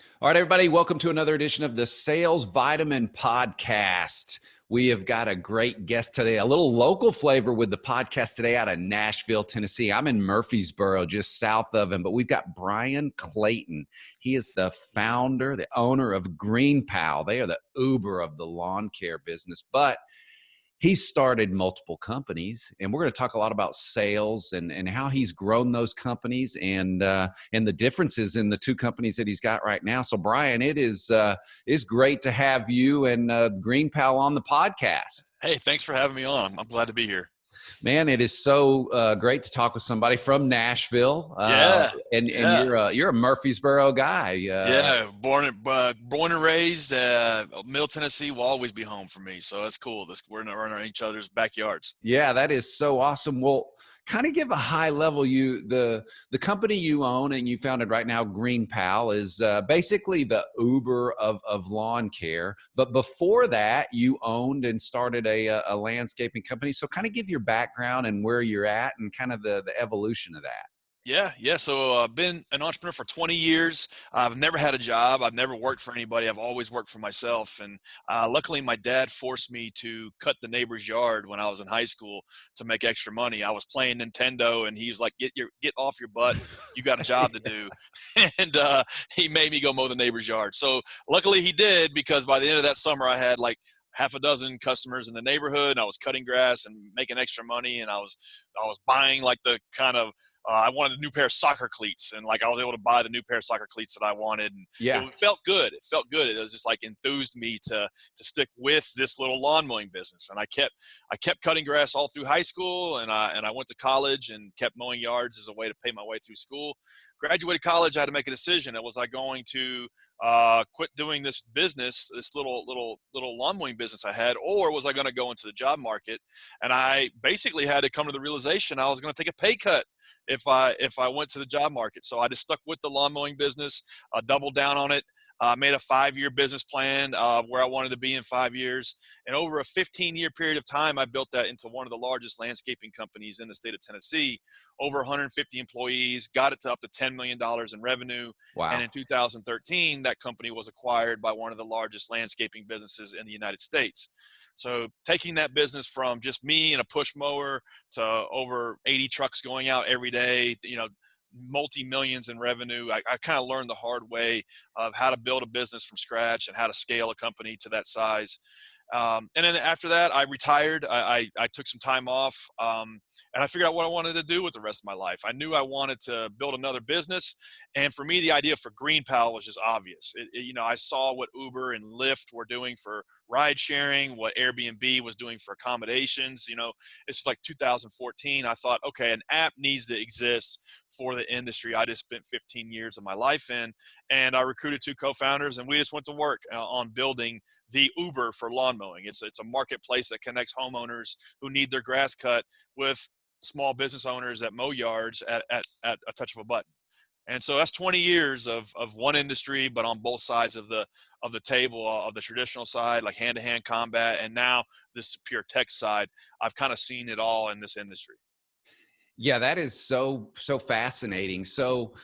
All right, everybody, welcome to another edition of the Sales Vitamin Podcast. We have got a great guest today, a little local flavor with the podcast today out of Nashville, Tennessee. I'm in Murfreesboro, just south of him, but we've got Bryan Clayton. He is the founder, the owner of GREENPAL. They are the Uber of the lawn care business, but he's started multiple companies, and we're going to talk a lot about sales and how he's grown those companies and the differences in the two companies that he's got right now. So, Bryan, it is great to have you and GREENPAL on the podcast. Hey, thanks for having me on. I'm glad to be here. Man, it is so great to talk with somebody from Nashville, Yeah, and yeah, you're a Murfreesboro guy. yeah. Born and raised, Middle Tennessee will always be home for me. So that's cool. We're in each other's backyards. Yeah, that is so awesome. Well, kind of give a high level. The company you own and you founded right now, GREENPAL, is basically the Uber of lawn care. But before that, you owned and started a landscaping company. So kind of give your background and where you're at and kind of the evolution of that. Yeah. So I've been an entrepreneur for 20 years. I've never had a job. I've never worked for anybody. I've always worked for myself. And luckily, my dad forced me to cut the neighbor's yard when I was in high school to make extra money. I was playing Nintendo, and he was like, "Get off your butt. You got a job to do." And he made me go mow the neighbor's yard. So luckily, he did, because by the end of that summer, I had like half a dozen customers in the neighborhood, and I was cutting grass and making extra money, and I was buying like the kind of I wanted a new pair of soccer cleats, and like I was able to buy the new pair of soccer cleats that I wanted, and Yeah. it felt good. It felt good. It was just like enthused me to stick with this little lawn mowing business, and I kept cutting grass all through high school, and I went to college and kept mowing yards as a way to pay my way through school. Graduated college, I had to make a decision. Was I going to quit doing this business, this little lawn mowing business I had, or was I going to go into the job market? And I basically had to come to the realization I was going to take a pay cut if I went to the job market. So I just stuck with the lawn mowing business, doubled down on it, made a 5-year business plan where I wanted to be in 5 years. And over a 15-year period of time, I built that into one of the largest landscaping companies in the state of Tennessee, over 150 employees, got it to up to $10 million in revenue. And Wow. in 2013, that company was acquired by one of the largest landscaping businesses in the United States. So taking that business from just me and a push mower to over 80 trucks going out every day, multi-millions in revenue. I kind of learned the hard way of how to build a business from scratch and how to scale a company to that size. And then after that, I retired. I took some time off, and I figured out what I wanted to do with the rest of my life. I knew I wanted to build another business, and for me, the idea for GREENPAL was just obvious. I saw what Uber and Lyft were doing for ride sharing, what Airbnb was doing for accommodations. It's like 2014. I thought, okay, an app needs to exist for the industry I just spent 15 years of my life in, and I recruited 2 co-founders, and we just went to work on building the Uber for lawn mowing. It's a marketplace that connects homeowners who need their grass cut with small business owners that mow yards at a touch of a button. And so that's 20 years of one industry, but on both sides of the table, of the traditional side, like hand-to-hand combat, and now this pure tech side. I've kind of seen it all in this industry. Yeah, that is so fascinating. So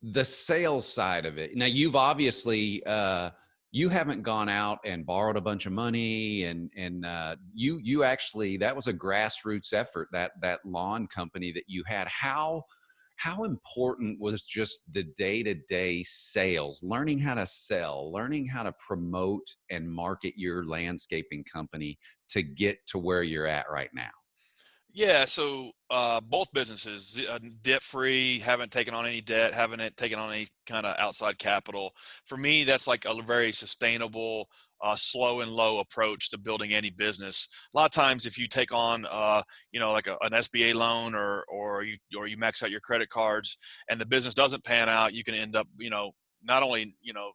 the sales side of it. Now, you've obviously you haven't gone out and borrowed a bunch of money, and you actually, that was a grassroots effort, that lawn company that you had. How important was just the day-to-day sales, learning how to sell, learning how to promote and market your landscaping company to get to where you're at right now? Yeah, so both businesses, debt-free, haven't taken on any debt, haven't taken on any kind of outside capital. For me, that's like a very sustainable, slow and low approach to building any business. A lot of times, if you take on, like an SBA loan, or you max out your credit cards, and the business doesn't pan out, you can end up, not only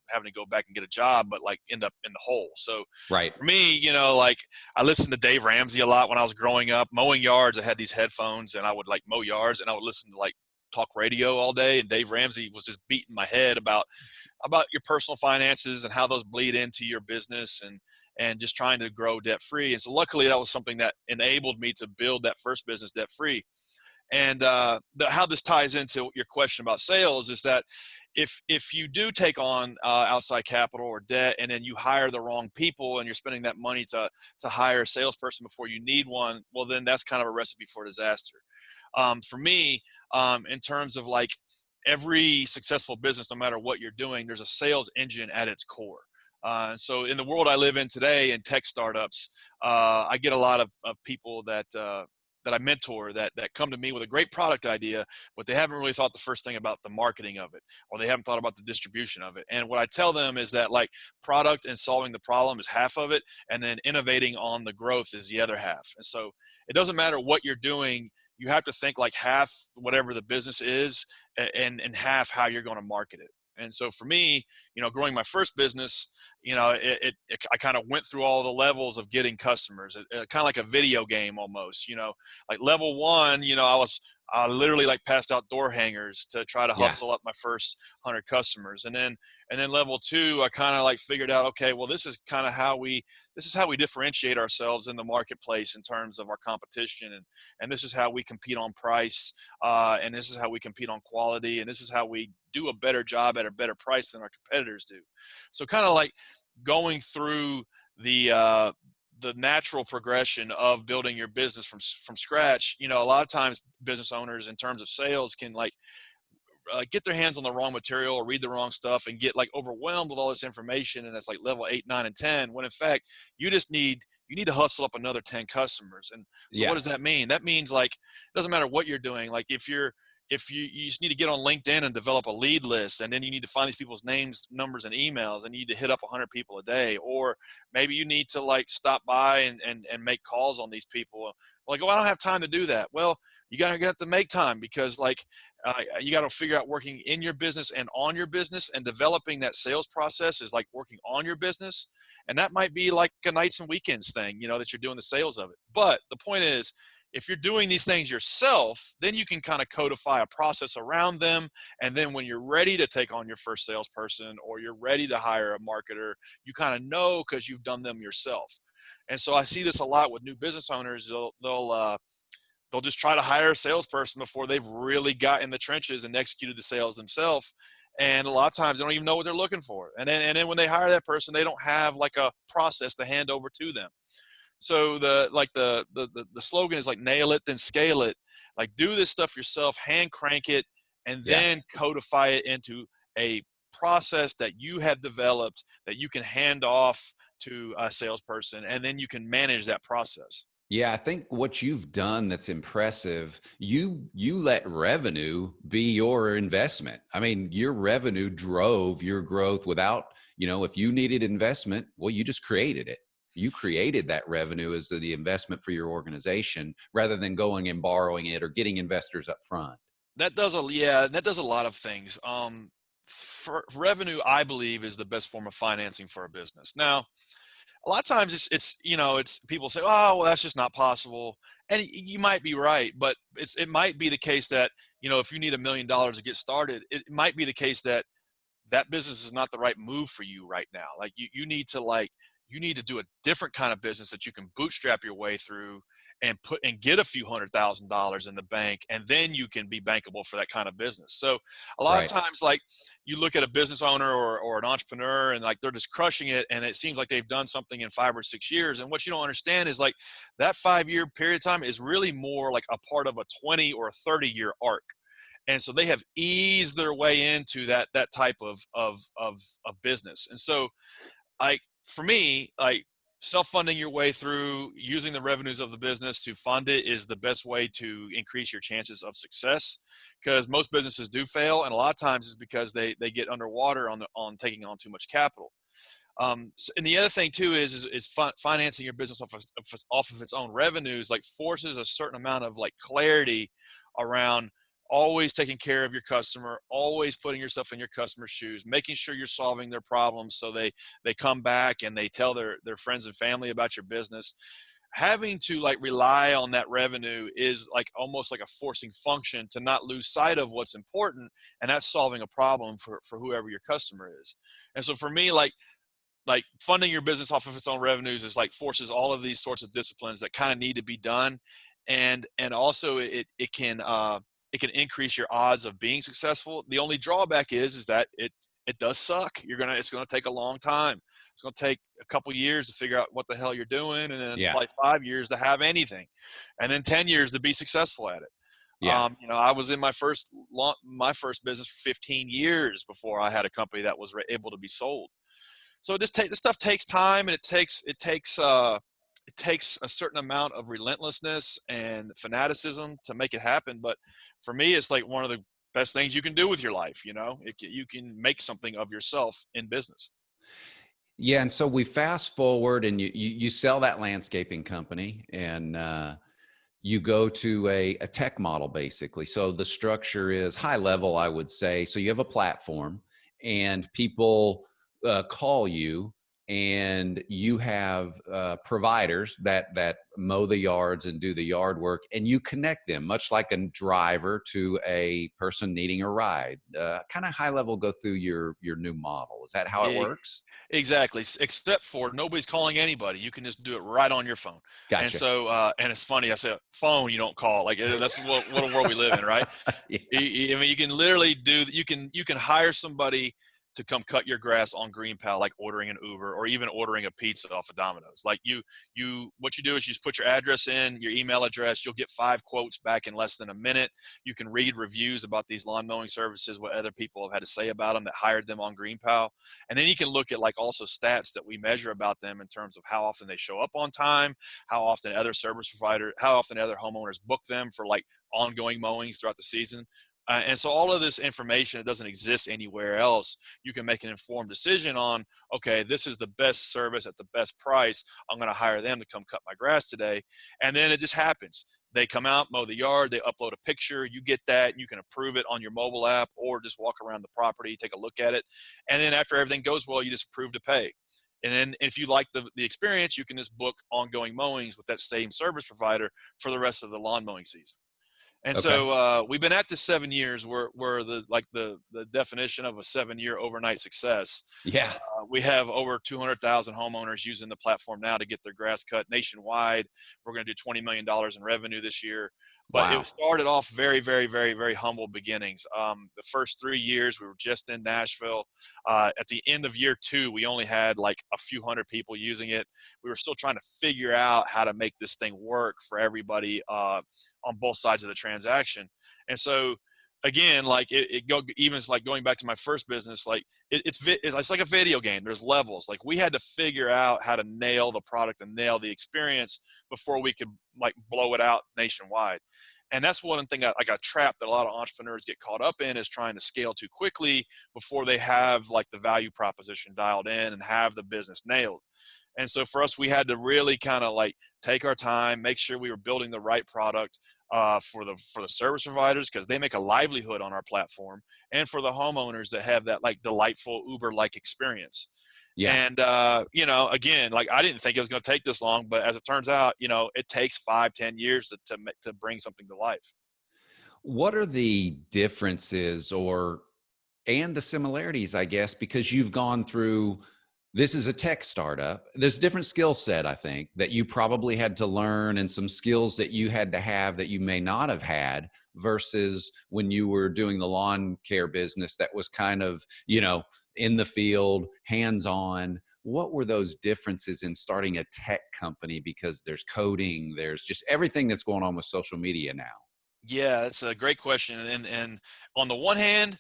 having to go back and get a job, but like end up in the hole. So Right. for me, like I listened to Dave Ramsey a lot when I was growing up mowing yards. I had these headphones, and I would like mow yards, and I would listen to like talk radio all day. And Dave Ramsey was just beating my head about your personal finances and how those bleed into your business, and just trying to grow debt free. And so luckily that was something that enabled me to build that first business debt free. And how this ties into your question about sales is that if you do take on outside capital or debt, and then you hire the wrong people and you're spending that money to hire a salesperson before you need one, well, then that's kind of a recipe for disaster. For me, in terms of like every successful business, no matter what you're doing, there's a sales engine at its core. So in the world I live in today in tech startups, I get a lot of people that I mentor that come to me with a great product idea, but they haven't really thought the first thing about the marketing of it, or they haven't thought about the distribution of it. And what I tell them is that like product and solving the problem is half of it, and then innovating on the growth is the other half. And so it doesn't matter what you're doing. You have to think like half whatever the business is, and half how you're going to market it. And so for me, growing my first business, I kind of went through all the levels of getting customers, kind of like a video game almost. Like level one, I literally like passed out door hangers to try to Yeah. hustle up my first 100 customers. And then level two, I kind of like figured out, okay, well, this is how we differentiate ourselves in the marketplace in terms of our competition. And this is how we compete on price. And this is how we compete on quality. And this is how we do a better job at a better price than our competitors do. So kind of like going through the natural progression of building your business from scratch. A lot of times business owners in terms of sales can like get their hands on the wrong material or read the wrong stuff and get like overwhelmed with all this information. And that's like level 8, 9, and 10, when in fact you need to hustle up another 10 customers. And so what Yeah. does that mean? That means like, it doesn't matter what you're doing. Like if you just need to get on LinkedIn and develop a lead list, and then you need to find these people's names, numbers, and emails, and you need to hit up 100 people a day. Or maybe you need to like stop by and make calls on these people. Like, oh, I don't have time to do that. Well, you gotta to make time, because like you got to figure out working in your business and on your business, and developing that sales process is like working on your business. And that might be like a nights and weekends thing, that you're doing the sales of it. But the point is, if you're doing these things yourself, then you can kind of codify a process around them. And then when you're ready to take on your first salesperson, or you're ready to hire a marketer, you kind of know because you've done them yourself. And so I see this a lot with new business owners. They'll just try to hire a salesperson before they've really got in the trenches and executed the sales themselves. And a lot of times they don't even know what they're looking for. And then when they hire that person, they don't have like a process to hand over to them. So the slogan is like, nail it, then scale it. Like, do this stuff yourself, hand crank it, and Yeah. then codify it into a process that you have developed that you can hand off to a salesperson, and then you can manage that process. Yeah, I think what you've done that's impressive, you let revenue be your investment. I mean, your revenue drove your growth without, if you needed investment, well, you just created it. You created that revenue as the investment for your organization, rather than going and borrowing it or getting investors up front. That does a lot of things. For revenue, I believe, is the best form of financing for a business. Now, a lot of times it's people say, oh, well, that's just not possible. And you might be right, but it might be the case that, if you need $1 million to get started, it might be the case that that business is not the right move for you right now. Like you need to do a different kind of business that you can bootstrap your way through and get a few $100,000 in the bank, and then you can be bankable for that kind of business. So a lot of Right. times, like, you look at a business owner or an entrepreneur, and like they're just crushing it, and it seems like they've done something in 5 or 6 years. And what you don't understand is like that 5-year period of time is really more like a part of a 20 or a 30-year arc. And so they have eased their way into that type of business. And so, like, for me, like, self-funding your way through using the revenues of the business to fund it is the best way to increase your chances of success, because most businesses do fail, and a lot of times it's because they get underwater on taking on too much capital. And the other thing too is financing your business off of its own revenues, like, forces a certain amount of like clarity around always taking care of your customer, always putting yourself in your customer's shoes, making sure you're solving their problems so they come back and they tell their friends and family about your business. Having to like rely on that revenue is like almost like a forcing function to not lose sight of what's important, and that's solving a problem for whoever your customer is. And so for me, like funding your business off of its own revenues is like forces all of these sorts of disciplines that kind of need to be done. and also it can increase your odds of being successful. The only drawback is that it does suck. It's gonna take a long time. It's gonna take a couple years to figure out what the hell you're doing, and then Yeah. probably 5 years to have anything, and then 10 years to be successful at it. Yeah. I was in my first business for 15 years before I had a company that was able to be sold. So this stuff takes time, and it takes a certain amount of relentlessness and fanaticism to make it happen. But for me, it's like one of the best things you can do with your life. You can make something of yourself in business. Yeah. And so we fast forward, and you sell that landscaping company, and you go to a tech model, basically. So the structure is high level, I would say. So you have a platform, and people call you, and you have providers that mow the yards and do the yard work, and you connect them, much like a driver to a person needing a ride. Kind of high level, go through your new model. Is that how it E- works? Exactly. Except for nobody's calling anybody. You can just do it right on your phone. And Gotcha. so, and it's funny. I said, phone, you don't call. Like that's what a world we live in, right? Yeah. I mean, you can literally you can hire somebody to come cut your grass on GreenPal, like ordering an Uber or even ordering a pizza off of Domino's. Like what you do is you just put your address in, your email address. You'll get 5 quotes back in less than a minute. You can read reviews about these lawn mowing services, what other people have had to say about them that hired them on GreenPal. And then you can look at like also stats that we measure about them in terms of how often they show up on time, how often how often other homeowners book them for like ongoing mowings throughout the season. And so all of this information, it doesn't exist anywhere else. You can make an informed decision on, okay, this is the best service at the best price. I'm going to hire them to come cut my grass today. And then it just happens. They come out, mow the yard, they upload a picture, you get that, and you can approve it on your mobile app or just walk around the property, take a look at it. And then after everything goes well, you just approve to pay. And then if you like the experience, you can just book ongoing mowings with that same service provider for the rest of the lawn mowing season. And Okay. so we've been at this 7 years. We're the definition of a 7-year overnight success. Yeah. We have over 200,000 homeowners using the platform now to get their grass cut nationwide. We're going to do $20 million in revenue this year. But it Wow. started off very, very, very, very humble beginnings. The first 3 years, we were just in Nashville. At the end of year 2, we only had like a few hundred people using it. We were still trying to figure out how to make this thing work for everybody on both sides of the transaction. And so, again, like even it's like going back to my first business, like it's like a video game. There's levels. Like we had to figure out how to nail the product and nail the experience before we could like blow it out nationwide. And that's one thing like a trap that a lot of entrepreneurs get caught up in, is trying to scale too quickly before they have like the value proposition dialed in and have the business nailed. And so for us, we had to really kind of like take our time, make sure we were building the right product for the service providers, because they make a livelihood on our platform, and for the homeowners that have that like delightful Uber-like experience. Yeah. And again, like I didn't think it was going to take this long, but as it turns out, it takes 5-10 years to bring something to life. What are the differences and the similarities, I guess, because you've gone through, this is a tech startup. There's a different skill set, I think, that you probably had to learn, and some skills that you had to have that you may not have had, versus when you were doing the lawn care business that was kind of, in the field, hands-on. What were those differences in starting a tech company? Because there's coding, there's just everything that's going on with social media now. Yeah, that's a great question. And on the one hand,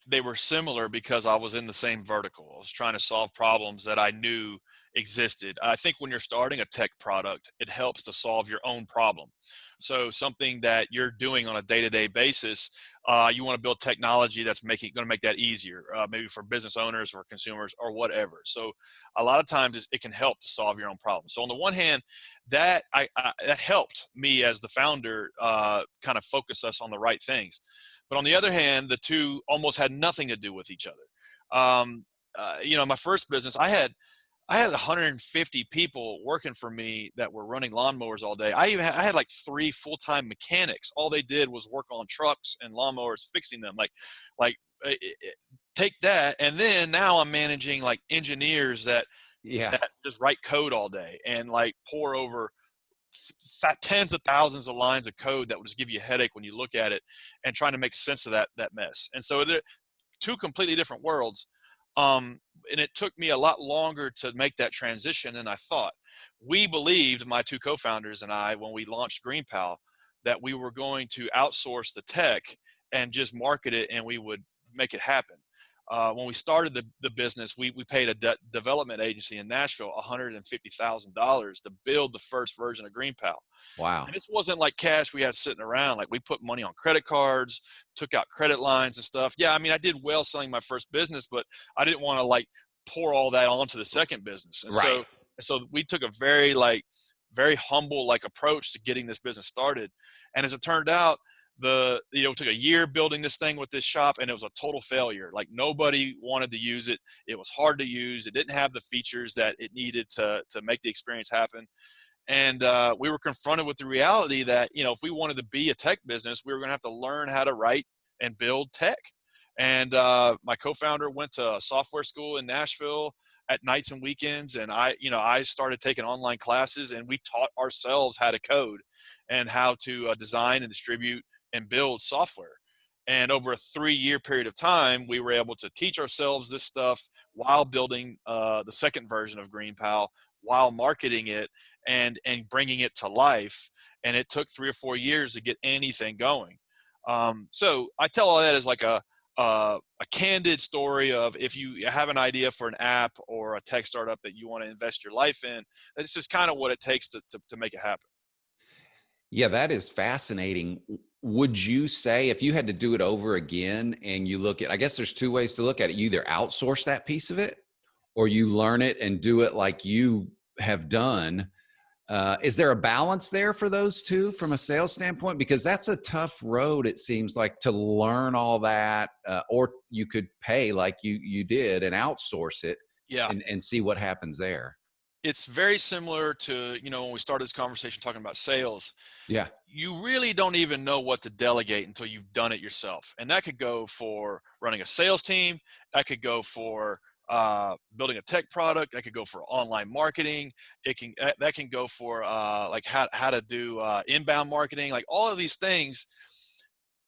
they were similar because I was in the same vertical. I was trying to solve problems that I knew existed. I think when you're starting a tech product, it helps to solve your own problem. So something that you're doing on a day-to-day basis, you want to build technology that's going to make that easier, maybe for business owners or consumers or whatever. So a lot of times it can help to solve your own problem. So on the one hand, that that helped me as the founder kind of focus us on the right things. But on the other hand, the two almost had nothing to do with each other. My first business, I had 150 people working for me that were running lawnmowers all day. I had like 3 full-time mechanics. All they did was work on trucks and lawnmowers, fixing them. Take that, and then now I'm managing like engineers that Yeah. just write code all day and like pour over tens of thousands of lines of code that would just give you a headache when you look at it, and trying to make sense of that mess. And so two completely different worlds. And it took me a lot longer to make that transition than I thought. We believed, my two co-founders and I, when we launched GreenPal, that we were going to outsource the tech and just market it, and we would make it happen. When we started the business, we paid a development agency in Nashville $150,000 to build the first version of GreenPal. Wow. And this wasn't like cash we had sitting around. Like, we put money on credit cards, took out credit lines and stuff. Yeah, I mean, I did well selling my first business, but I didn't want to like pour all that onto the second business. And Right. so we took a very humble like approach to getting this business started. And as it turned out, it took a year building this thing with this shop, and it was a total failure. Like, nobody wanted to use it. It was hard to use. It didn't have the features that it needed to make the experience happen. And we were confronted with the reality that, if we wanted to be a tech business, we were going to have to learn how to write and build tech. And my co-founder went to a software school in Nashville at nights and weekends. And I started taking online classes, and we taught ourselves how to code and how to design and distribute and build software. And over a 3-year period of time, we were able to teach ourselves this stuff while building the second version of GreenPal, while marketing it and bringing it to life. And it took 3 or 4 years to get anything going. So I tell all that as like a candid story of, if you have an idea for an app or a tech startup that you want to invest your life in, this is kind of what it takes to make it happen. Yeah, that is fascinating. Would you say, if you had to do it over again and you look at, I guess there's two ways to look at it. You either outsource that piece of it, or you learn it and do it like you have done. Is there a balance there for those two from a sales standpoint? Because that's a tough road, it seems like, to learn all that, or you could pay like you did and outsource it Yeah. and see what happens there. It's very similar to, when we started this conversation talking about sales. Yeah. You really don't even know what to delegate until you've done it yourself. And that could go for running a sales team. That could go for building a tech product. That could go for online marketing. That can go for like how to do inbound marketing. Like, all of these things,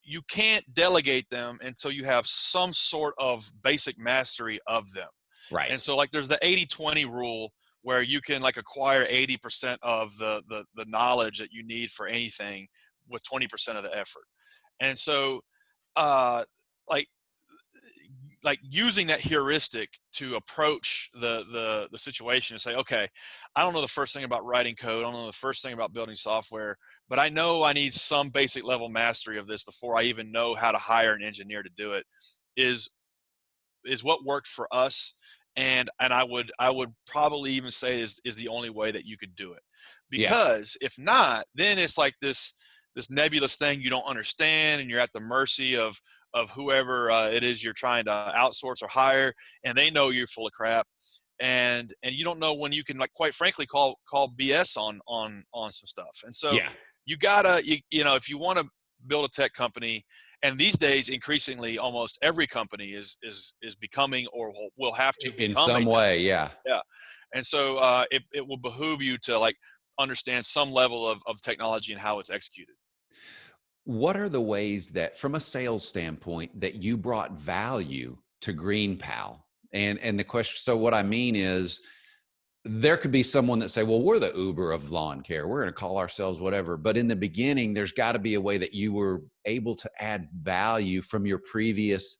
you can't delegate them until you have some sort of basic mastery of them. Right. And so, like, there's the 80-20 rule, where you can like acquire 80% of the knowledge that you need for anything with 20% of the effort. And so uh, like using that heuristic to approach the situation and say, okay, I don't know the first thing about writing code. I don't know the first thing about building software, but I know I need some basic level mastery of this before I even know how to hire an engineer to do it, is what worked for us. And I would probably even say is the only way that you could do it. Yeah. Because if not, then it's like this nebulous thing you don't understand, and you're at the mercy of whoever it is you're trying to outsource or hire, and they know you're full of crap, and you don't know when you can, like, quite frankly, call BS on some stuff. And so Yeah. you gotta, if you want to build a tech company, and these days increasingly almost every company is becoming, or will have to In become, a some tech. way. Yeah. Yeah. And so it will behoove you to like understand some level of technology and how it's executed. What are the ways that, from a sales standpoint, that you brought value to GreenPal? And the question, so what I mean is, there could be someone that say, well, we're the Uber of lawn care. We're going to call ourselves whatever. But in the beginning, there's got to be a way that you were able to add value from your previous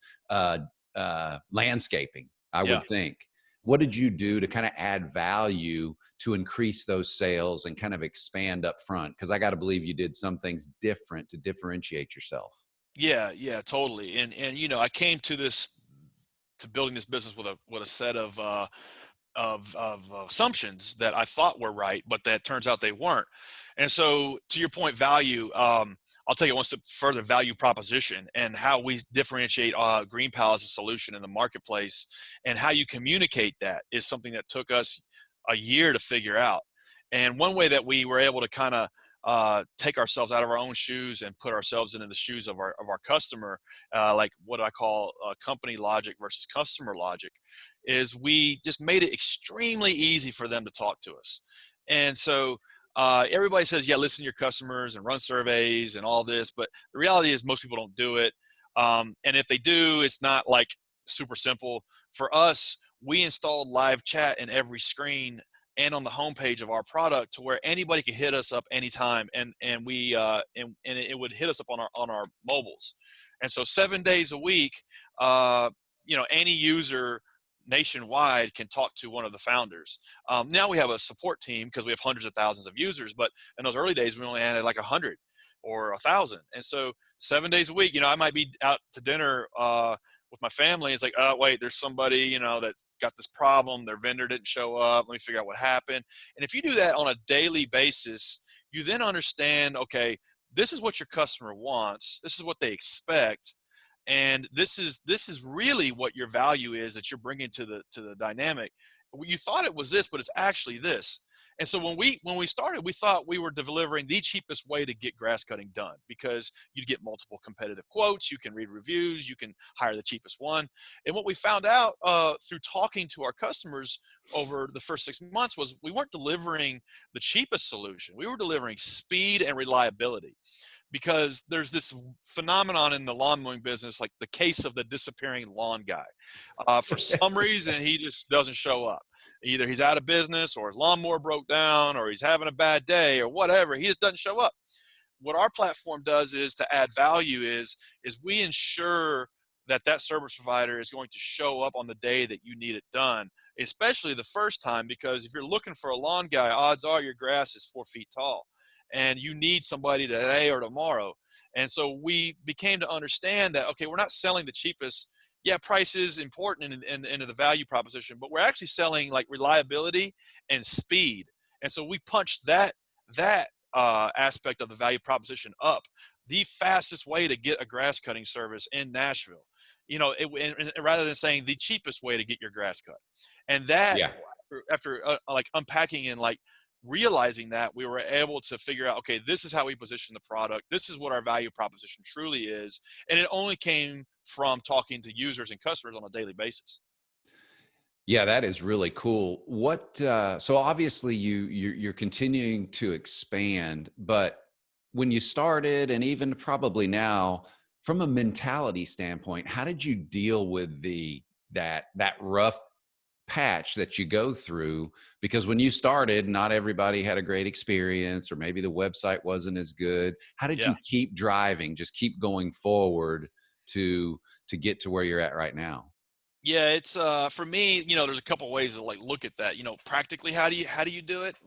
landscaping, I Yeah. would think. What did you do to kind of add value to increase those sales and kind of expand up front? Because I got to believe you did some things different to differentiate yourself. Yeah. Yeah. Totally. And I came to building this business with a set of assumptions that I thought were right, but that turns out they weren't. And so, to your point, value. I'll take it one step further. Value proposition, and how we differentiate GreenPal as a solution in the marketplace, and how you communicate that is something that took us a year to figure out. And one way that we were able to kind of take ourselves out of our own shoes and put ourselves into the shoes of our customer, like what I call company logic versus customer logic, is we just made it extremely easy for them to talk to us. And so Everybody says, yeah, listen to your customers and run surveys and all this, but the reality is most people don't do it. And if they do, it's not like super simple. For us, we installed live chat in every screen and on the homepage of our product to where anybody could hit us up anytime, and we and it would hit us up on our mobiles. And so 7 days a week, any user nationwide can talk to one of the founders. Now we have a support team because we have hundreds of thousands of users, but in those early days we only had like 100 or 1,000. And so 7 days a week, I might be out to dinner with my family. It's like, oh wait, there's somebody that's got this problem. Their vendor didn't show up. Let me figure out what happened. And if you do that on a daily basis, you then understand, okay, this is what your customer wants. This is what they expect. And this is really what your value is that you're bringing to the dynamic. You thought it was this, but it's actually this. And so when we started, we thought we were delivering the cheapest way to get grass cutting done, because you'd get multiple competitive quotes, you can read reviews, you can hire the cheapest one. And what we found out through talking to our customers over the first 6 months was we weren't delivering the cheapest solution. We were delivering speed and reliability. Because there's this phenomenon in the lawn mowing business, like the case of the disappearing lawn guy. For some reason, he just doesn't show up. Either he's out of business, or his lawnmower broke down, or he's having a bad day, or whatever. He just doesn't show up. What our platform does is to add value is we ensure that service provider is going to show up on the day that you need it done, especially the first time, because if you're looking for a lawn guy, odds are your grass is 4 feet tall and you need somebody today or tomorrow. And so we became to understand that, okay, we're not selling the cheapest. Yeah, price is important in the value proposition, but we're actually selling like reliability and speed. And so we punched that aspect of the value proposition up. The fastest way to get a grass cutting service in Nashville, rather than saying the cheapest way to get your grass cut. And that, Yeah. after like unpacking and like realizing that, we were able to figure out, okay, this is how we position the product. This is what our value proposition truly is. And it only came from talking to users and customers on a daily basis. Yeah, that is really cool. So obviously you're continuing to expand, but when you started, and even probably now, from a mentality standpoint, how did you deal with that rough patch that you go through? Because when you started, not everybody had a great experience, or maybe the website wasn't as good. How did Yeah. you keep driving, just keep going forward to get to where you're at right now? Yeah, it's for me, there's a couple ways to like look at that. Practically, how do you do it?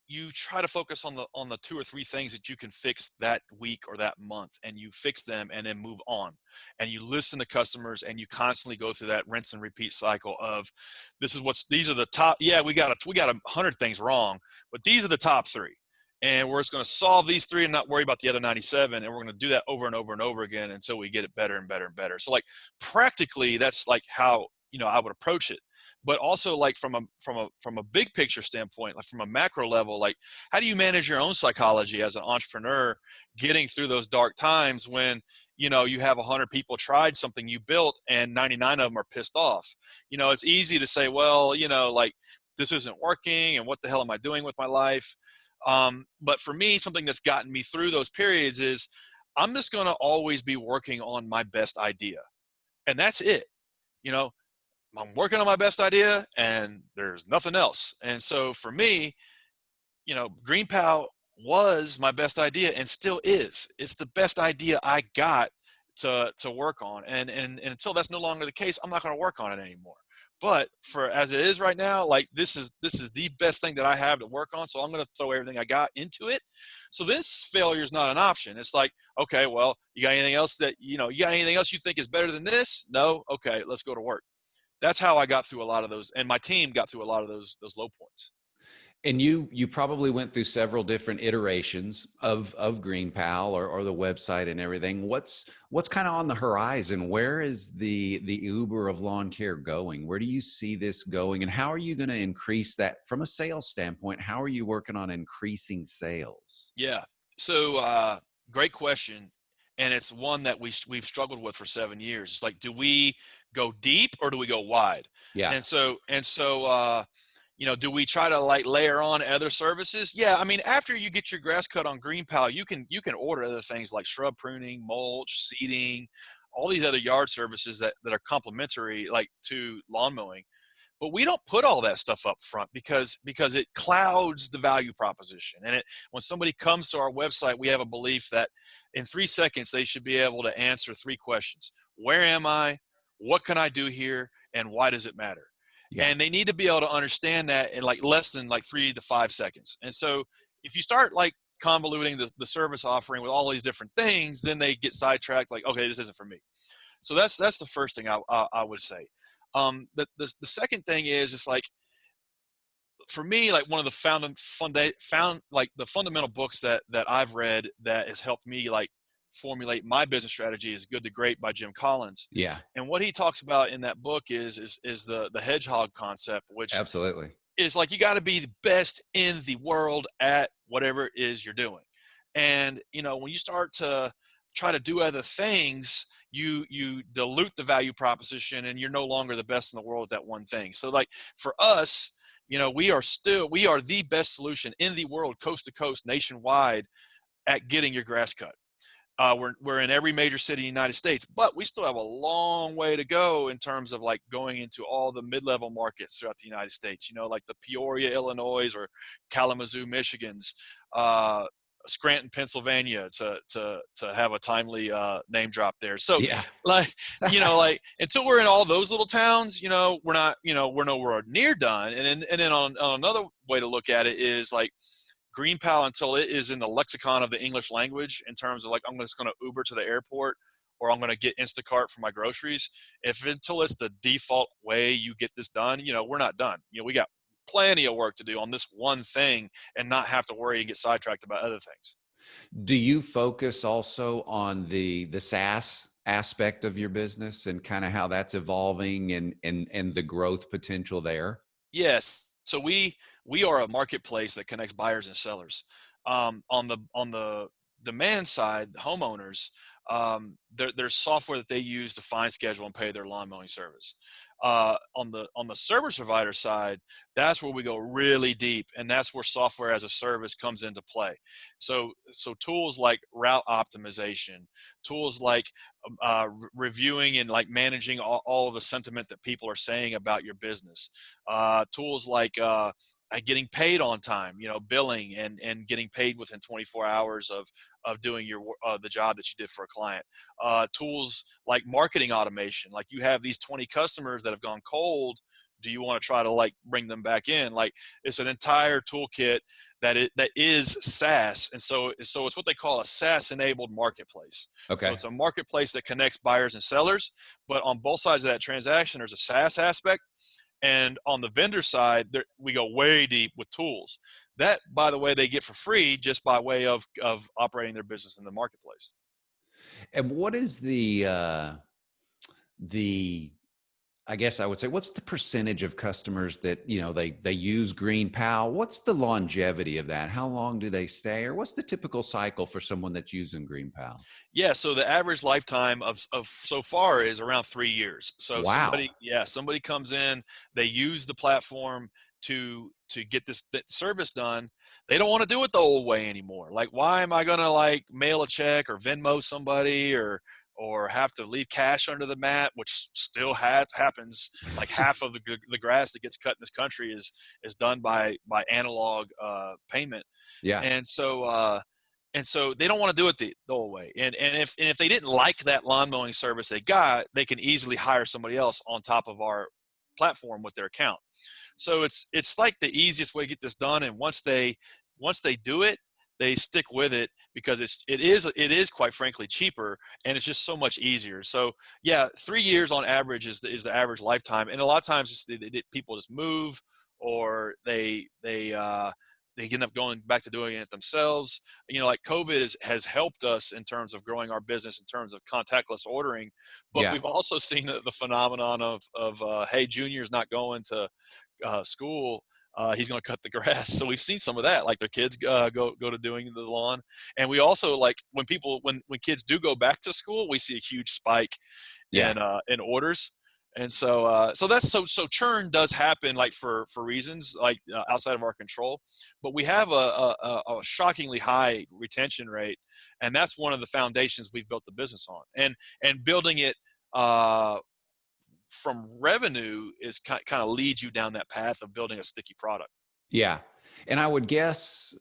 You try to focus on the 2 or 3 things that you can fix that week or that month, and you fix them and then move on. And you listen to customers, and you constantly go through that rinse and repeat cycle of, these are the top. Yeah, we got 100 things wrong, but these are the top 3. And we're just going to solve these 3 and not worry about the other 97. And we're going to do that over and over and over again until we get it better and better and better. So like practically, that's like how, I would approach it. But also like from a big picture standpoint, like from a macro level, like how do you manage your own psychology as an entrepreneur getting through those dark times when, you have 100 people tried something you built and 99 of them are pissed off. It's easy to say, well, like this isn't working and what the hell am I doing with my life? But for me, something that's gotten me through those periods is I'm just going to always be working on my best idea. And that's it. I'm working on my best idea and there's nothing else. And so for me, GreenPal was my best idea and still is. It's the best idea I got to work on. And until that's no longer the case, I'm not going to work on it anymore. But for as it is right now, like this is the best thing that I have to work on. So I'm going to throw everything I got into it. So this failure is not an option. It's like, okay, well, you got anything else you got anything else you think is better than this? No. Okay, let's go to work. That's how I got through a lot of those, and my team got through a lot of those low points. And you probably went through several different iterations of GreenPal or the website and everything. What's kind of on the horizon? Where is the Uber of lawn care going? Where do you see this going? And how are you going to increase that from a sales standpoint? How are you working on increasing sales? Yeah. So great question. And it's one that we've struggled with for 7 years. It's like, do we go deep or do we go wide? Yeah. And so do we try to like layer on other services? Yeah, I mean, after you get your grass cut on GreenPal, you can order other things like shrub pruning, mulch, seeding, all these other yard services that are complementary, like to lawn mowing. But we don't put all that stuff up front because it clouds the value proposition. And when somebody comes to our website, we have a belief that in 3 seconds they should be able to answer 3 questions: where am I, what can I do here, and why does it matter? Yeah. And they need to be able to understand that in like less than like 3 to 5 seconds. And so if you start like convoluting the service offering with all these different things, then they get sidetracked, like, okay, this isn't for me. So that's the first thing I would say. The second thing is, it's like, for me, like one of the like the fundamental books that I've read that has helped me like formulate my business strategy is Good to Great by Jim Collins. Yeah. And what he talks about in that book is the hedgehog concept, which Absolutely. is like, you got to be the best in the world at whatever it is you're doing. And when you start to try to do other things, you dilute the value proposition, and you're no longer the best in the world at that one thing. So like for us, we are the best solution in the world, coast to coast, nationwide, at getting your grass cut. We're in every major city in the United States, but we still have a long way to go in terms of like going into all the mid-level markets throughout the United States, like the Peoria, Illinois, or Kalamazoo, Michigan's, Scranton, Pennsylvania, to have a timely name drop there. So Yeah. like, like until we're in all those little towns, we're not, we're nowhere near done. And then on another way to look at it is like, GreenPal, until it is in the lexicon of the English language, in terms of like, I'm just going to Uber to the airport, or I'm going to get Instacart for my groceries. Until it's the default way you get this done, we're not done. We got plenty of work to do on this one thing, and not have to worry and get sidetracked about other things. Do you focus also on the SaaS aspect of your business and kind of how that's evolving and the growth potential there? Yes. So we are a marketplace that connects buyers and sellers. On the demand side, the homeowners, there's software that they use to find, schedule, and pay their lawn mowing service. On the service provider side, that's where we go really deep, and that's where software as a service comes into play. So tools like route optimization, tools like reviewing and like managing all of the sentiment that people are saying about your business, tools like getting paid on time, billing and getting paid within 24 hours of doing your the job that you did for a client. Tools like marketing automation, like you have these 20 customers that have gone cold. Do you want to try to like bring them back in? Like, it's an entire toolkit that is SaaS, and so it's what they call a SaaS enabled marketplace. So Okay. it's a marketplace that connects buyers and sellers, but on both sides of that transaction, there's a SaaS aspect. And on the vendor side, we go way deep with tools that, by the way, they get for free just by way of operating their business in the marketplace. And what is the I guess I would say, what's the percentage of customers that, they use GreenPal? What's the longevity of that? How long do they stay? Or what's the typical cycle for someone that's using GreenPal? Yeah, so the average lifetime of so far is around 3 years. So Wow. somebody comes in, they use the platform to get this service done. They don't want to do it the old way anymore. Like, why am I going to like mail a check or Venmo somebody, or have to leave cash under the mat, which still happens. Like half of the grass that gets cut in this country is done by analog payment. Yeah. And so they don't want to do it the old way. And if they didn't like that lawn mowing service they got, they can easily hire somebody else on top of our platform with their account. So it's like the easiest way to get this done. And once they do it, they stick with it, because it is quite frankly cheaper, and it's just so much easier. So yeah, 3 years on average is the average lifetime. And a lot of times people just move, or they end up going back to doing it themselves. Like COVID has helped us in terms of growing our business in terms of contactless ordering, but Yeah. we've also seen the phenomenon of hey, Junior's not going to school. He's going to cut the grass. So we've seen some of that, like their kids go to doing the lawn. And we also, like, when kids do go back to school, we see a huge spike Yeah. in orders. And so that's so churn does happen like for reasons like outside of our control, but we have a shockingly high retention rate, and that's one of the foundations we've built the business on. And building it from revenue is kind of leads you down that path of building a sticky product. Yeah. And I would guess,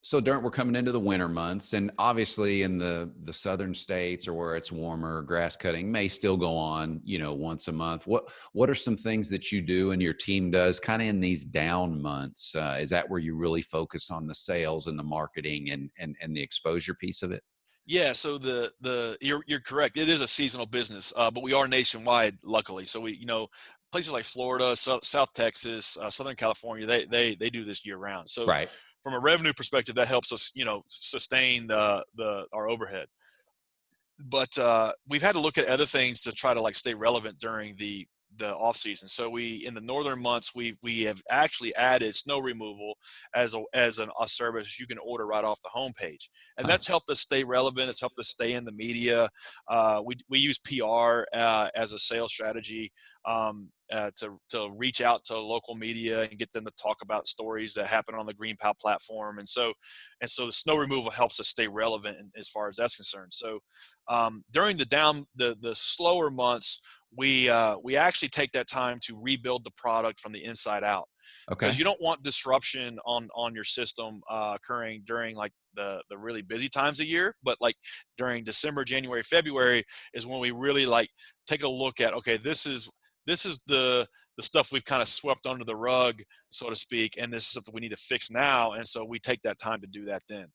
so we're coming into the winter months, and obviously in the southern states or where it's warmer, grass cutting may still go on, once a month. What are some things that you do and your team does kind of in these down months? Is that where you really focus on the sales and the marketing and the exposure piece of it? Yeah, so you're correct. It is a seasonal business, but we are nationwide, luckily. So places like Florida, South Texas, Southern California, they do this year round. So Right. from a revenue perspective, that helps us, sustain our overhead. But we've had to look at other things to try to like stay relevant during the off season. So in the northern months we have actually added snow removal as a service you can order right off the homepage, and Huh. that's helped us stay relevant. It's helped us stay in the media. We use PR as a sales strategy, to reach out to local media and get them to talk about stories that happen on the GREENPAL platform. And so the snow removal helps us stay relevant as far as that's concerned. So during the slower months, we actually take that time to rebuild the product from the inside out, because Okay. you don't want disruption on your system occurring during like the really busy times of year. But like during December, January, February is when we really like take a look at, okay, this is the stuff we've kind of swept under the rug, so to speak, and this is something we need to fix now. And so we take that time to do that then.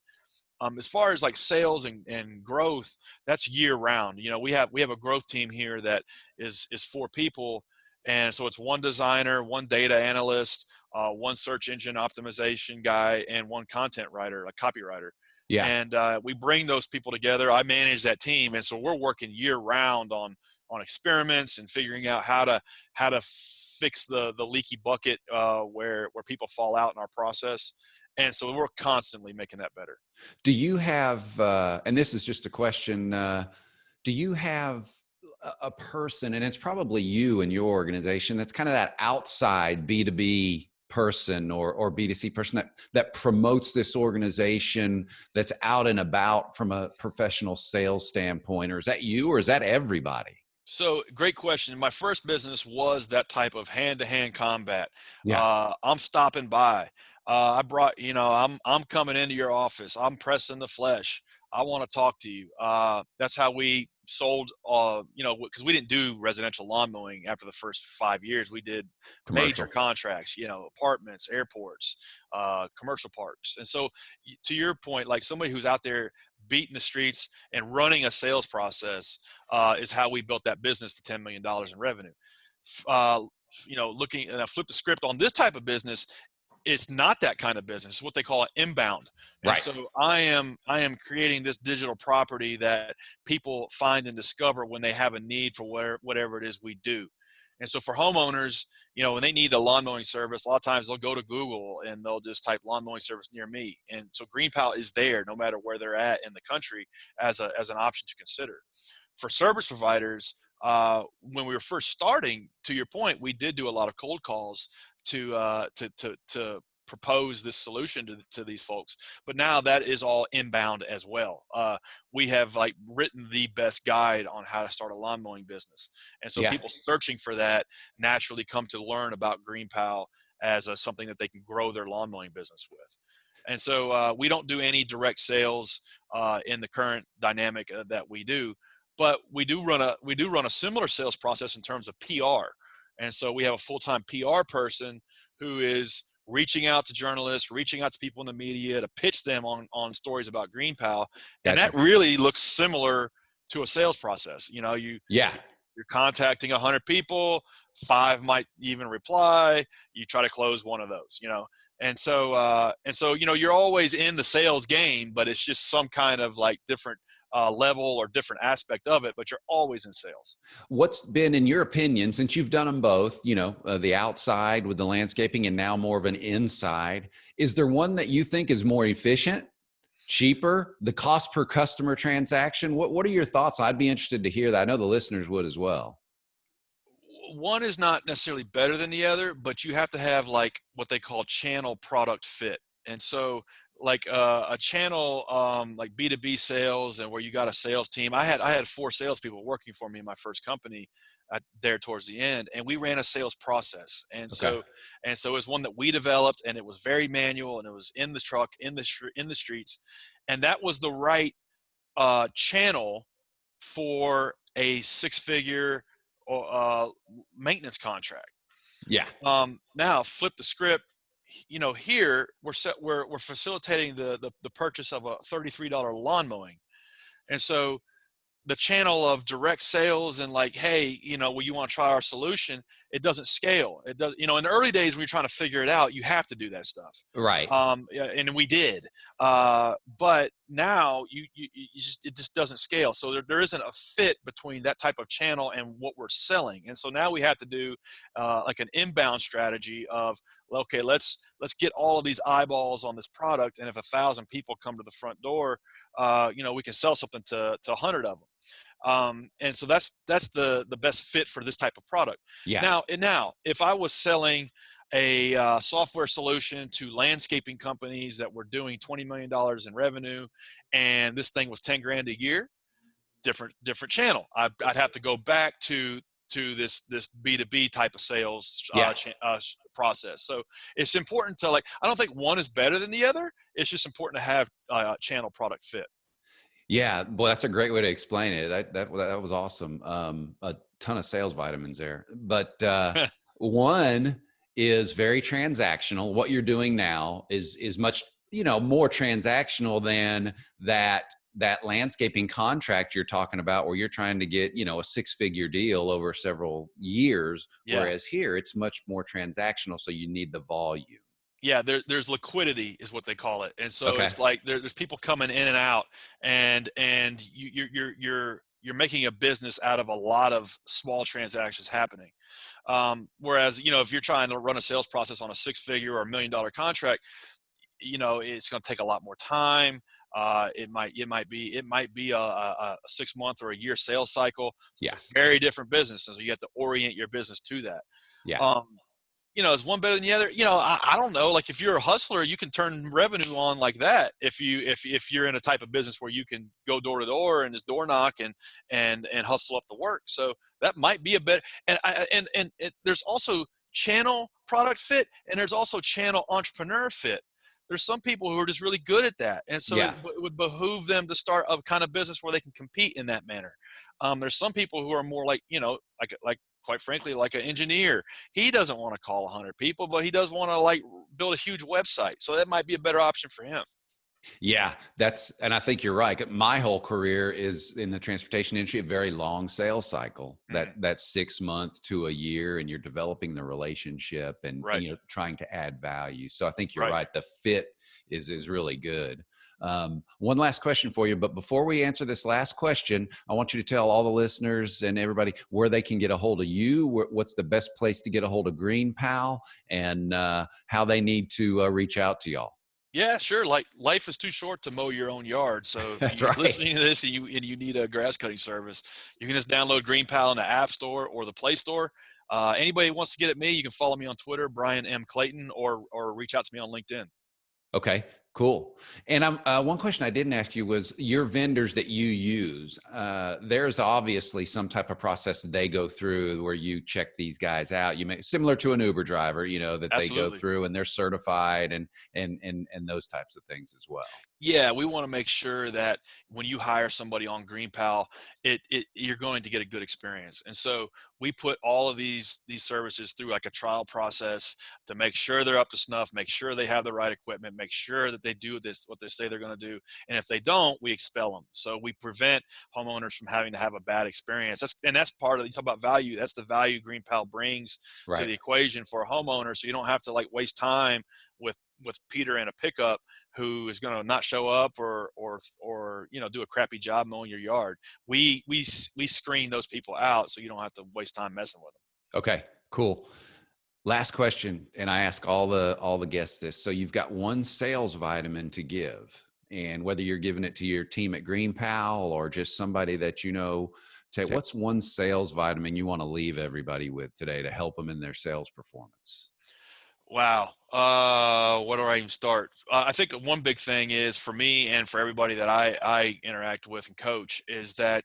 As far as like sales and growth, that's year round. We have a growth team here that is 4 people, and so it's one designer, one data analyst, one search engine optimization guy, and one content writer, a copywriter. Yeah. And we bring those people together. I manage that team, and so we're working year round on experiments and figuring out how to fix the leaky bucket where people fall out in our process. And so we're constantly making that better. Do you have, and this is just a question, do you have a person, and it's probably you and your organization, that's kind of that outside B2B person or B2C person that promotes this organization, that's out and about from a professional sales standpoint? Or is that you, or is that everybody? So great question. My first business was that type of hand-to-hand combat. Yeah. I'm stopping by. I brought, I'm coming into your office. I'm pressing the flesh. I want to talk to you. That's how we sold, because we didn't do residential lawn mowing after the first 5 years. We did major Commercial. contracts, apartments, airports, commercial parks. And so to your point, like somebody who's out there beating the streets and running a sales process is how we built that business to $10 million in revenue. Looking, and I flip the script on this type of business, it's not that kind of business. It's what they call inbound. And Right. so I am creating this digital property that people find and discover when they have a need for whatever it is we do. And so for homeowners, when they need a lawn mowing service, a lot of times they'll go to Google and they'll just type lawn mowing service near me. And so GREENPAL is there no matter where they're at in the country as an option to consider. For service providers, when we were first starting, to your point, we did do a lot of cold calls to propose this solution to these folks. But now that is all inbound as well. We have like written the best guide on how to start a lawn mowing business. And so Yeah. people searching for that naturally come to learn about GREENPAL as something that they can grow their lawn mowing business with. And so we don't do any direct sales in the current dynamic that we do, but we do run a similar sales process in terms of PR. And so we have a full-time PR person who is reaching out to journalists, reaching out to people in the media to pitch them on stories about GREENPAL. And Gotcha. that really looks similar to a sales process. Yeah. You're contacting 100 people, 5 might even reply. You try to close one of those, And so, you're always in the sales game, but it's just some kind of like different level or different aspect of it, but you're always in sales. What's been, in your opinion, since you've done them both, the outside with the landscaping and now more of an inside, is there one that you think is more efficient, cheaper, the cost per customer transaction? What are your thoughts? I'd be interested to hear that. I know the listeners would as well. one is not necessarily better than the other, but you have to have like what they call channel product fit. And so like a channel like B2B sales, and where you got a sales team. I had 4 salespeople working for me in my first company there towards the end, and we ran a sales process. And Okay. so it was one that we developed, and it was very manual, and it was in the truck, in the streets, and that was the right channel for a 6-figure uh, maintenance contract. Yeah. Now flip the script. Here we're facilitating the purchase of a $33 lawn mowing, and so the channel of direct sales and like, hey, well, you want to try our solution, it doesn't scale. It does, in the early days when you're trying to figure it out, you have to do that stuff. Right. Yeah, and we did. But now it just doesn't scale. So there isn't a fit between that type of channel and what we're selling. And so now we have to do like an inbound strategy of, okay, let's get all of these eyeballs on this product. And if 1,000 people come to the front door, we can sell something to 100 of them. And so that's the best fit for this type of product. Yeah. Now, if I was selling a software solution to landscaping companies that were doing $20 million in revenue, and this thing was 10 grand a year, different channel. I'd have to go back to this B2B type of sales Yeah. process. So it's important to, like, I don't think one is better than the other. It's just important to have channel product fit. Yeah, well, that's a great way to explain it. That was awesome. A ton of sales vitamins there. But one is very transactional. What you're doing now is much, more transactional than that landscaping contract you're talking about, where you're trying to get, a 6-figure deal over several years. Yeah. Whereas here it's much more transactional, so you need the volume. Yeah, there's liquidity is what they call it, and so Okay. it's like there's people coming in and out, and you're making a business out of a lot of small transactions happening. Whereas if you're trying to run a sales process on a 6-figure or $1 million contract, it's going to take a lot more time. It might be a 6-month or a year sales cycle. So Yeah. it's a very different business, and so you have to orient your business to that. Yeah. Is one better than the other? I don't know. Like, if you're a hustler, you can turn revenue on like that. If you're in a type of business where you can go door to door and just door knock and hustle up the work, so that might be a better. And there's also channel product fit, and there's also channel entrepreneur fit. There's some people who are just really good at that, and so Yeah. it would behoove them to start a kind of business where they can compete in that manner. There's some people who are more like, like quite frankly, like an engineer. He doesn't want to call 100 people, but he does want to, like, build a huge website. So that might be a better option for him. Yeah, and I think you're right. My whole career is in the transportation industry, a very long sales cycle. That's 6 months to a year, and you're developing the relationship and, Right. trying to add value. So I think you're Right. right. The fit is really good. One last question for you, but before we answer this last question, I want you to tell all the listeners and everybody where they can get a hold of you. What's the best place to get a hold of GREENPAL, and how they need to reach out to y'all. Yeah, sure. Like, life is too short to mow your own yard. So if That's you're right. listening to this and you need a grass cutting service, you can just download GREENPAL in the App Store or the Play Store. Anybody who wants to get at me, you can follow me on Twitter, Bryan M. Clayton, or reach out to me on LinkedIn. Okay, cool. And one question I didn't ask you was your vendors that you use. There's obviously some type of process that they go through where you check these guys out. Similar to an Uber driver, that Absolutely. they go through and they're certified and those types of things as well. Yeah, we want to make sure that when you hire somebody on GREENPAL, you're going to get a good experience. And so we put all of these services through like a trial process to make sure they're up to snuff, make sure they have the right equipment, make sure that they do what they say they're going to do. And if they don't, we expel them. So we prevent homeowners from having to have a bad experience. That's part of, you talk about value. That's the value GREENPAL brings to the equation for a homeowner. So you don't have to, like, waste time with Peter in a pickup who is going to not show up or do a crappy job mowing your yard. We screen those people out so you don't have to waste time messing with them. Okay, cool. Last question, and I ask all the guests this. So you've got one sales vitamin to give, and whether you're giving it to your team at GREENPAL or just somebody that What's one sales vitamin you want to leave everybody with today to help them in their sales performance? Wow. Where do I even start? I think one big thing is for me and for everybody that I interact with and coach is that,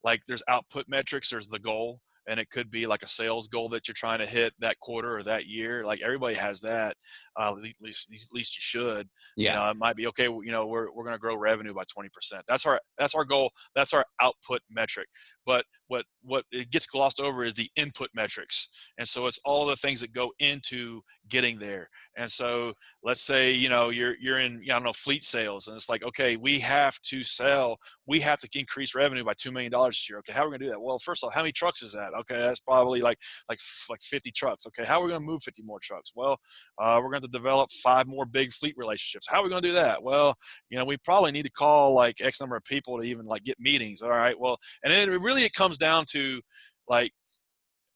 like, there's output metrics, there's the goal, and it could be like a sales goal that you're trying to hit that quarter or that year. Like, everybody has that. At least you should. Yeah. It might be okay. We're going to grow revenue by 20%. That's our goal. That's our output metric. But what it gets glossed over is the input metrics. And so it's all the things that go into getting there. And so let's say, you're in, I don't know, fleet sales, and it's like, okay, we have to increase revenue by $2 million this year. Okay, how are we gonna do that? Well, first of all, how many trucks is that? Okay, that's probably like 50 trucks. Okay, how are we gonna move 50 more trucks? Well, we're going to develop 5 more big fleet relationships. How are we going to do that? Well, we probably need to call like X number of people to even like get meetings. All right, well, and then it comes down to, like,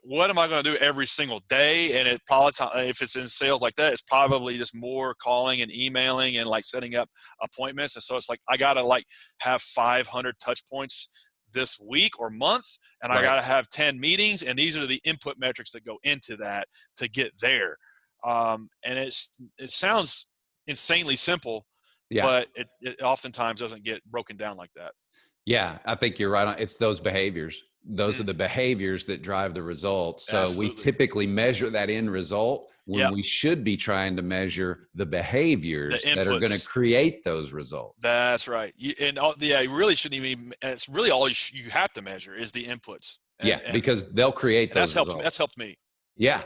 what am I going to do every single day? And it probably, if it's in sales like that, it's probably just more calling and emailing and like setting up appointments. And so it's like, I got to like have 500 touch points this week or month, and I got to have 10 meetings. And these are the input metrics that go into that to get there. And it sounds insanely simple, Yeah. but it oftentimes doesn't get broken down like that. Yeah, I think you're right on. It's those behaviors. Those are Mm, the behaviors that drive the results. So we absolutely. typically measure that end result when Yep. we should be trying to measure the The behaviors that are going to inputs. create those results. That's right. You really shouldn't even. It's really all you have to measure is the inputs, Yeah, and because they'll create that's those helped me. That's results. helped me. Yeah.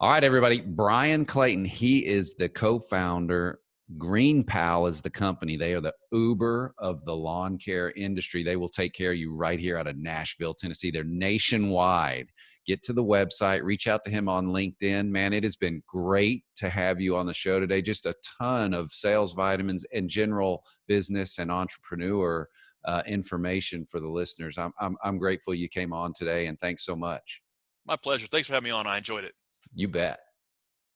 All right, everybody. Bryan Clayton, he is the co-founder. GreenPal is the company. They are the Uber of the lawn care industry. They will take care of you right here out of Nashville, Tennessee. They're nationwide. Get to the website, reach out to him on LinkedIn. Man, it has been great to have you on the show today. Just a ton of sales vitamins and general business and entrepreneur information for the listeners. I'm grateful you came on today, and thanks so much. My pleasure. Thanks for having me on. I enjoyed it. You bet.